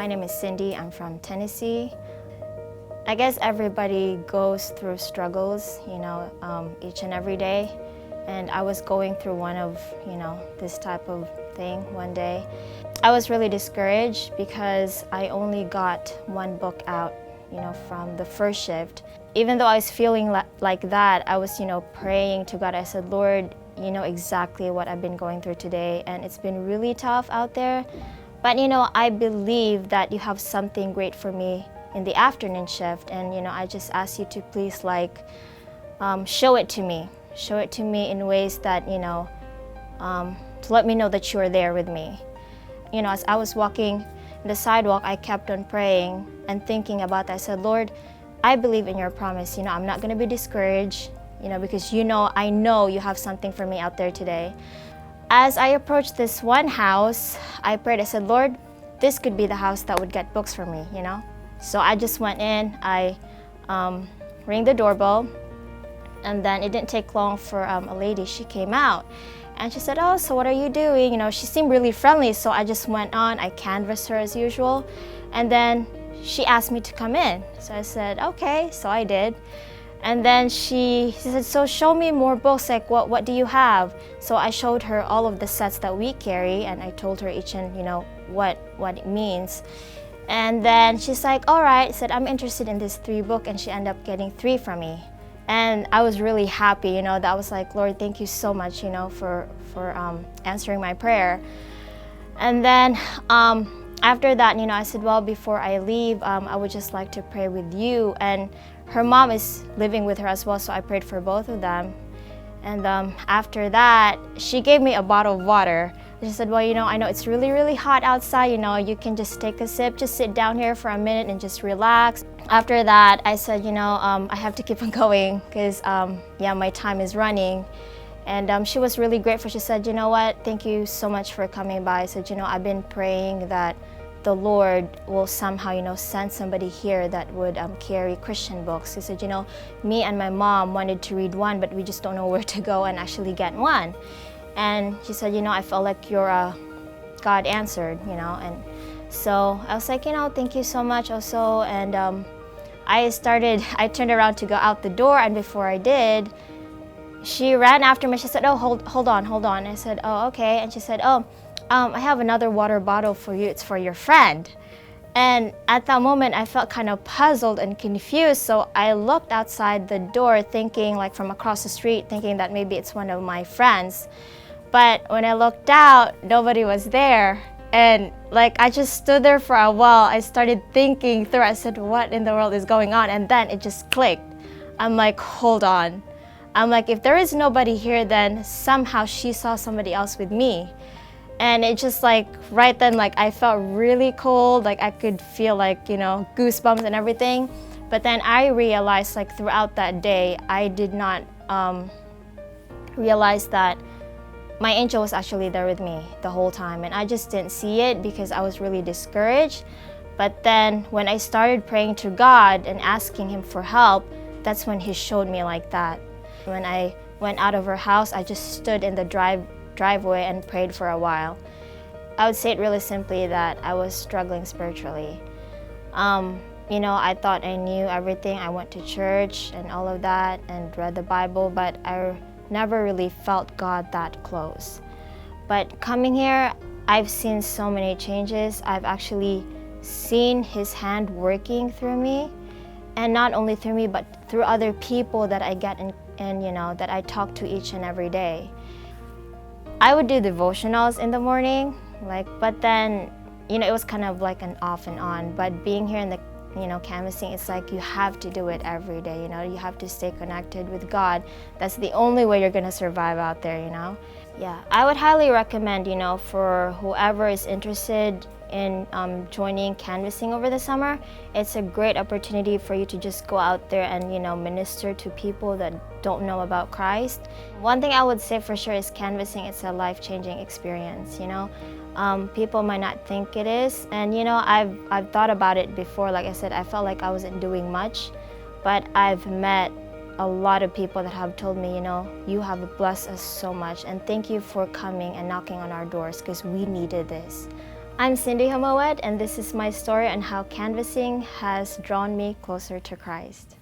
My name is Cindy. I'm from Tennessee. I guess everybody goes through struggles, each and every day. And I was going through one of, this type of thing one day. I was really discouraged because I only got one book out, from the first shift. Even though I was feeling like that, I was, praying to God. I said, Lord, you know exactly what I've been going through today, and it's been really tough out there. But, I believe that you have something great for me in the afternoon shift, and, I just ask you to please, show it to me. Show it to me in ways that, to let me know that you are there with me. As I was walking the sidewalk, I kept on praying and thinking about that. I said, Lord, I believe in your promise. I'm not going to be discouraged, because I know you have something for me out there today. As I approached this one house, I prayed. I said, Lord, this could be the house that would get books for me, So I just went in, I rang the doorbell, and then it didn't take long for a lady. She came out, and she said, oh, so what are you doing? She seemed really friendly, so I just went on. I canvassed her as usual, and then she asked me to come in. So I said, okay, so I did. And then she said, so show me more books, like what do you have? So I showed her all of the sets that we carry, and I told her each and what it means. And then she's like, all right, said, I'm interested in this 3 book, and she ended up getting 3 from me. And I was really happy, that I was like, Lord, thank you so much, for answering my prayer. And then after that, I said, well, before I leave, I would just like to pray with you. And her mom is living with her as well, so I prayed for both of them. And after that, she gave me a bottle of water. She said, well, I know it's really, really hot outside. You can just take a sip, just sit down here for a minute and just relax. After that, I said, I have to keep on going because, my time is running. And she was really grateful. She said, you know what, thank you so much for coming by. I said, I've been praying that the Lord will somehow, send somebody here that would carry Christian books. He said, me and my mom wanted to read one, but we just don't know where to go and actually get one. And she said, I felt like God answered, and so I was like, thank you so much also. And I turned around to go out the door, and before I did, she ran after me. She said, oh, hold on. I said, oh, okay. And she said, oh, I have another water bottle for you. It's for your friend. And at that moment, I felt kind of puzzled and confused. So I looked outside the door thinking, from across the street, thinking that maybe it's one of my friends. But when I looked out, nobody was there. And I just stood there for a while. I started thinking through. I said, what in the world is going on? And then it just clicked. I'm like, hold on. I'm like, if there is nobody here, then somehow she saw somebody else with me. And it just right then, I felt really cold. I could feel goosebumps and everything. But then I realized throughout that day, I did not realize that my angel was actually there with me the whole time. And I just didn't see it because I was really discouraged. But then when I started praying to God and asking him for help, that's when he showed me like that. When I went out of her house, I just stood in the driveway and prayed for a while. I would say it really simply that I was struggling spiritually. I thought I knew everything. I went to church and all of that and read the Bible, but I never really felt God that close. But coming here, I've seen so many changes. I've actually seen his hand working through me, and not only through me, but through other people that I get and that I talk to each and every day. I would do devotionals in the morning, but then, it was kind of an off and on. But being here in the, canvassing, it's you have to do it every day, you have to stay connected with God. That's the only way you're going to survive out there, Yeah, I would highly recommend, for whoever is interested in joining canvassing over the summer. It's a great opportunity for you to just go out there and minister to people that don't know about Christ. One thing I would say for sure is canvassing, it's a life-changing experience. People might not think it is, and I've thought about it before. Like I said, I felt like I wasn't doing much, but I've met a lot of people that have told me, you have blessed us so much, and thank you for coming and knocking on our doors because we needed this. I'm Cindy Jumuad, and this is my story on how canvassing has drawn me closer to Christ.